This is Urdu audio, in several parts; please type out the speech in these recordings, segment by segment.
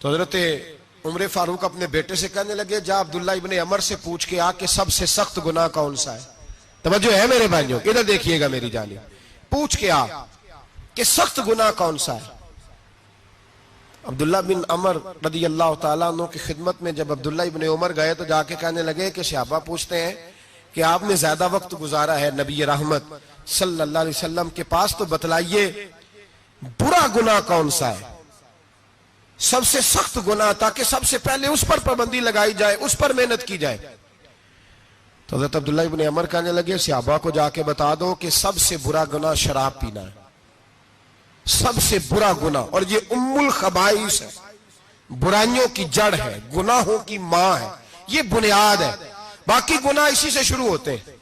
تو حضرت عمر فاروق اپنے بیٹے سے کہنے لگے جا عبداللہ ابن عمر سے پوچھ کے آ کہ سب سے سخت گناہ کون سا ہے. توجہ ہے میرے بھائیوں، ادھر دیکھیے گا میری جانب، پوچھ کے آ کہ سخت گناہ کون سا ہے. عبداللہ بن عمر رضی اللہ تعالیٰ عنہ کی خدمت میں جب عبداللہ ابن عمر گئے تو جا کے کہنے لگے کہ صحابہ پوچھتے ہیں کہ آپ نے زیادہ وقت گزارا ہے نبی رحمت صلی اللہ علیہ وسلم کے پاس، تو بتلائیے برا گناہ کون سا ہے، سب سے سخت گناہ، تاکہ سب سے پہلے اس پر پابندی لگائی جائے، اس پر محنت کی جائے. تو حضرت عبداللہ ابن عمر کہنے لگے صحابہ کو جا کے بتا دو کہ سب سے برا گناہ شراب پینا ہے، سب سے برا گناہ، اور یہ ام الخبائث ہے، برائیوں کی جڑ ہے، گناہوں کی ماں ہے، یہ بنیاد ہے، باقی گناہ اسی سے شروع ہوتے ہیں.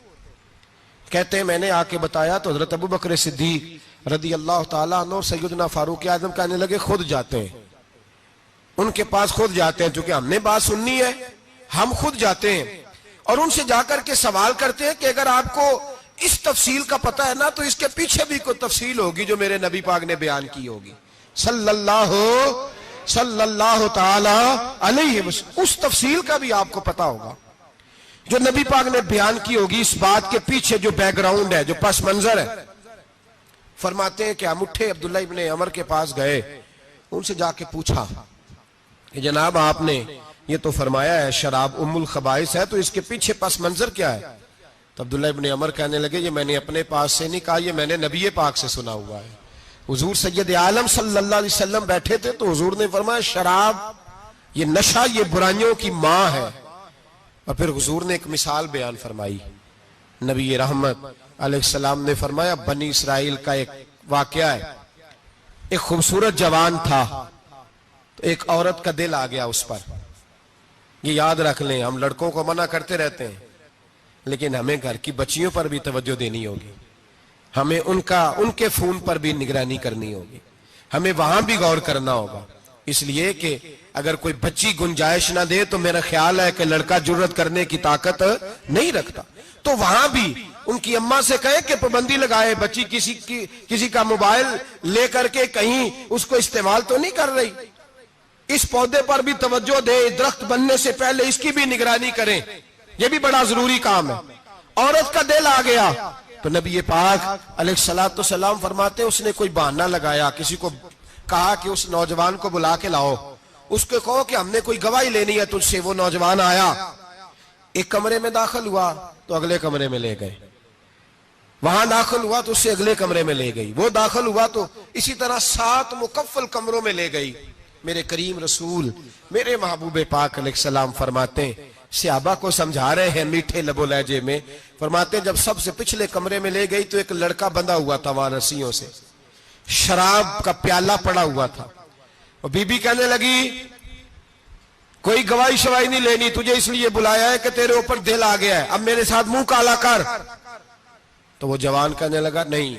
کہتے ہیں میں نے آ کے بتایا تو حضرت ابو بکر صدیق رضی اللہ تعالیٰ عنہ اور سیدنا فاروق اعظم کہنے لگے خود جاتے ہیں، ان کے پاس خود جاتے ہیں، چونکہ ہم نے بات سننی ہے ہم خود جاتے ہیں اور ان سے جا کر کے سوال کرتے ہیں کہ اگر آپ کو اس تفصیل کا پتہ ہے نا تو اس کے پیچھے بھی کوئی تفصیل ہوگی جو میرے نبی پاک نے بیان کی ہوگی صلی اللہ تعالی علیہ وسلم، اس تفصیل کا بھی آپ کو پتہ ہوگا جو نبی پاک نے بیان کی ہوگی، اس بات کے پیچھے جو بیک گراؤنڈ ہے، جو پس منظر ہے. فرماتے ہیں کہ ہم اٹھے عبداللہ ابن عمر کے پاس گئے، ان سے جا کے پوچھا کہ جناب آپ نے یہ تو فرمایا ہے شراب ام الخبائث ہے، تو اس کے پیچھے پس منظر کیا ہے؟ تو عبداللہ ابن عمر کہنے لگے یہ میں نے اپنے پاس سے نہیں کہا، یہ میں نے نبی پاک سے سنا ہوا ہے. حضور سید عالم صلی اللہ علیہ وسلم بیٹھے تھے تو حضور نے فرمایا شراب، یہ نشہ، یہ برائیوں کی ماں ہے. اور پھر حضور نے ایک مثال بیان فرمائی، نبی رحمت علیہ السلام نے فرمایا بنی اسرائیل کا ایک واقعہ ہے. ایک خوبصورت جوان تھا تو ایک عورت کا دل آ گیا اس پر. یہ یاد رکھ لیں، ہم لڑکوں کو منع کرتے رہتے ہیں لیکن ہمیں گھر کی بچیوں پر بھی توجہ دینی ہوگی، ہمیں ان کے فون پر بھی نگرانی کرنی ہوگی، ہمیں وہاں بھی غور کرنا ہوگا. اس لیے کہ اگر کوئی بچی گنجائش نہ دے تو میرا خیال ہے کہ لڑکا جرت کرنے کی طاقت نہیں رکھتا. تو وہاں بھی ان کی اماں سے کہے کہ پابندی لگائے، بچی کسی کا موبائل لے کر کے کہیں اس کو استعمال تو نہیں کر رہی، اس پودے پر بھی توجہ دے، درخت بننے سے پہلے اس کی بھی نگرانی کریں، یہ بھی بڑا ضروری کام ہے. عورت کا دل آ گیا تو نبی پاک علیہ السلام فرماتے اس نے کوئی بہانہ لگایا، کسی کو کہا کہ اس نوجوان کو بلا کے لاؤ، اس کو کہو کہ ہم نے کوئی گواہی لینی ہے تجھ سے. وہ نوجوان آیا، ایک کمرے میں داخل ہوا تو اگلے کمرے میں لے گئے، وہاں داخل ہوا تو اس سے اگلے کمرے میں لے گئی، وہ داخل ہوا تو اسی طرح 7 مکفل کمروں میں لے گئی. میرے کریم رسول میرے محبوب پاک علیہ السلام فرماتے ہیں، صحابہ کو سمجھا رہے ہیں میٹھے لب و لہجے میں، فرماتے ہیں جب سب سے پچھلے کمرے میں لے گئی تو ایک لڑکا بندھا ہوا تھا وہاں رسیوں سے، شراب کا پیالہ پڑا ہوا تھا. اور بی بی کہنے لگی کوئی گواہی شواہی نہیں لینی، تجھے اس لیے بلایا ہے کہ تیرے اوپر دل آ گیا ہے، اب میرے ساتھ منہ کالا کر. تو وہ جوان کہنے لگا نہیں،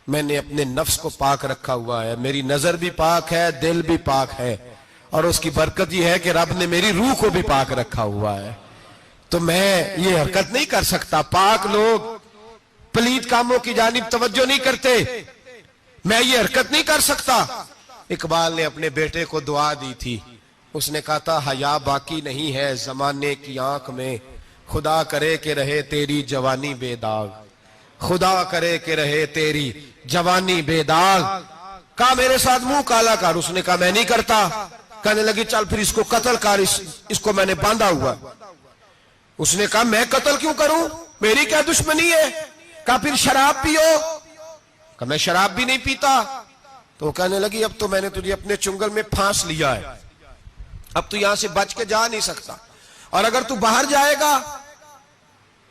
میں نے اپنے نفس کو پاک رکھا ہوا ہے، میری نظر بھی پاک ہے، دل بھی پاک ہے، اور اس کی برکت یہ ہے کہ رب نے میری روح کو بھی پاک رکھا ہوا ہے، تو میں یہ حرکت نہیں کر سکتا. پاک لوگ پلید کاموں کی جانب توجہ نہیں کرتے، میں یہ حرکت نہیں کر سکتا. اقبال نے اپنے بیٹے کو دعا دی تھی، اس نے کہا تھا حیا باقی نہیں ہے زمانے کی آنکھ میں، خدا کرے کہ رہے تیری جوانی بے داغ، خدا کرے کہ رہے تیری جوانی بے داغ. کہا میرے ساتھ منہ کالا کر، اس نے کہا میں نہیں کرتا. کہنے لگی چل پھر اس کو قتل کر، اس کو میں نے باندھا ہوا. اس نے کہا میں قتل کیوں کروں، میری کیا دشمنی ہے؟ کہا پھر شراب پیو. کہا میں شراب بھی نہیں پیتا. تو وہ کہنے لگی اب تو میں نے تجھے اپنے چنگل میں پھانس لیا ہے، اب تو یہاں سے بچ کے جا نہیں سکتا، اور اگر تو باہر جائے گا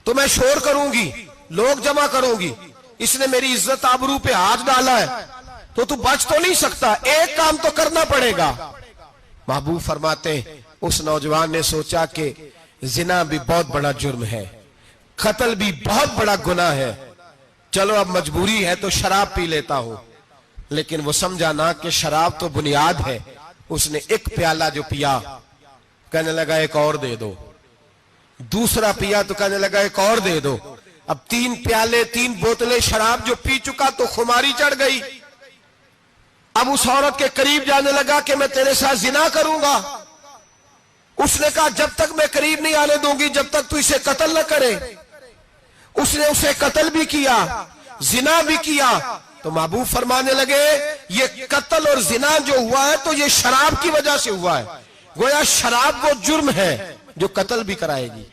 تو میں شور کروں گی، لوگ جمع کروں گی، اس نے میری عزت آبرو پہ ہاتھ ڈالا ہے، تو بچ تو نہیں سکتا، ایک کام تو کرنا پڑے گا. محبوب فرماتے ہیں اس نوجوان نے سوچا کہ زنا بھی بہت بڑا جرم ہے، قتل بھی بہت بڑا گناہ ہے، چلو اب مجبوری ہے تو شراب پی لیتا ہوں. لیکن وہ سمجھا نہ کہ شراب تو بنیاد ہے. اس نے ایک پیالہ جو پیا کہنے لگا ایک اور دے دو، دوسرا پیا تو کہنے لگا ایک اور دے دو. اب 3 پیالے 3 بوتلیں شراب جو پی چکا تو خماری چڑھ گئی. اب اس عورت کے قریب جانے لگا کہ میں تیرے ساتھ زنا کروں گا. اس نے کہا جب تک میں قریب نہیں آنے دوں گی جب تک تو اسے قتل نہ کرے. اس نے اسے قتل بھی کیا, زنا بھی کیا. تو محبوب فرمانے لگے یہ قتل اور زنا جو ہوا ہے تو یہ شراب کی وجہ سے ہوا ہے. گویا شراب وہ جرم ہے جو قتل بھی کرائے گی,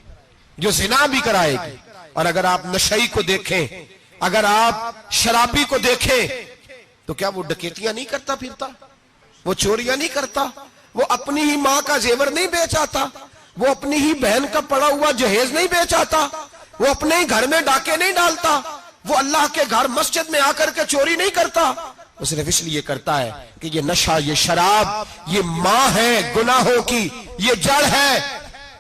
جو زنا بھی کرائے گی. اور اگر آپ نشئی کو دیکھیں, اگر آپ شرابی کو دیکھیں تو کیا وہ ڈکیتیاں نہیں کرتا پھرتا, وہ چوریاں نہیں کرتا, وہ اپنی ہی ماں کا زیور نہیں بیچ آتا, وہ اپنی ہی بہن کا پڑا ہوا جہیز نہیں بیچ آتا, وہ اپنے ہی گھر میں ڈاکے نہیں ڈالتا, وہ اللہ کے گھر مسجد میں آ کر کے چوری نہیں کرتا. وہ صرف اس لیے کرتا ہے کہ یہ نشہ, یہ شراب, یہ ماں ہے گناہوں کی, یہ جڑ ہے.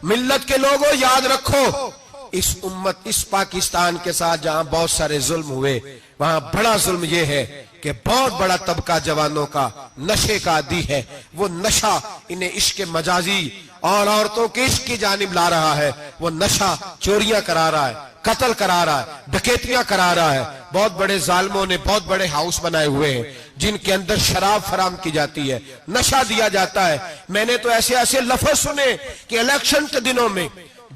ملت کے لوگوں یاد رکھو, اس امت, اس پاکستان کے ساتھ جہاں بہت سارے ظلم ہوئے وہاں بڑا ظلم یہ ہے کہ بہت بڑا طبقہ جوانوں کا نشے کا عادی ہے. وہ نشہ انہیں عشق مجازی اور عورتوں کے عشق کی جانب لا رہا ہے. وہ نشہ چوریاں کرا رہا ہے, قتل کرا رہا ہے, ڈکیتیاں کرا رہا ہے. بہت بڑے ظالموں نے بہت بڑے ہاؤس بنائے ہوئے ہیں جن کے اندر شراب فراہم کی جاتی ہے, نشہ دیا جاتا ہے. میں نے تو ایسے ایسے لفظ سنے کہ الیکشن کے دنوں میں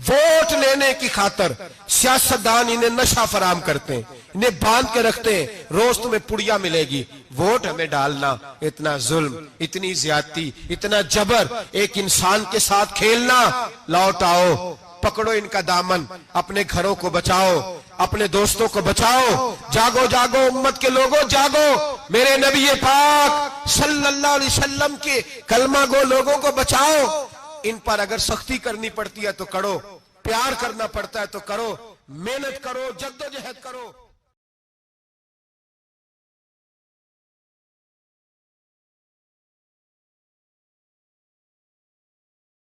ووٹ لینے کی خاطر سیاستدان انہیں نشہ فراہم کرتے ہیں, انہیں باندھ کے رکھتے ہیں, روز تمہیں پڑیا ملے گی, ووٹ ہمیں ڈالنا. اتنا ظلم, اتنی زیادتی, اتنا جبر, ایک انسان کے ساتھ کھیلنا. لوٹ آؤ, پکڑو ان کا دامن, اپنے گھروں کو بچاؤ, اپنے دوستوں کو بچاؤ. جاگو جاگو امت کے لوگوں جاگو, میرے نبی پاک صلی اللہ علیہ وسلم کے کلمہ گو لوگوں کو بچاؤ. ان پر اگر سختی کرنی پڑتی ہے تو کرو, پیار کرنا پڑتا ہے تو کرو, محنت کرو, جدوجہد کرو.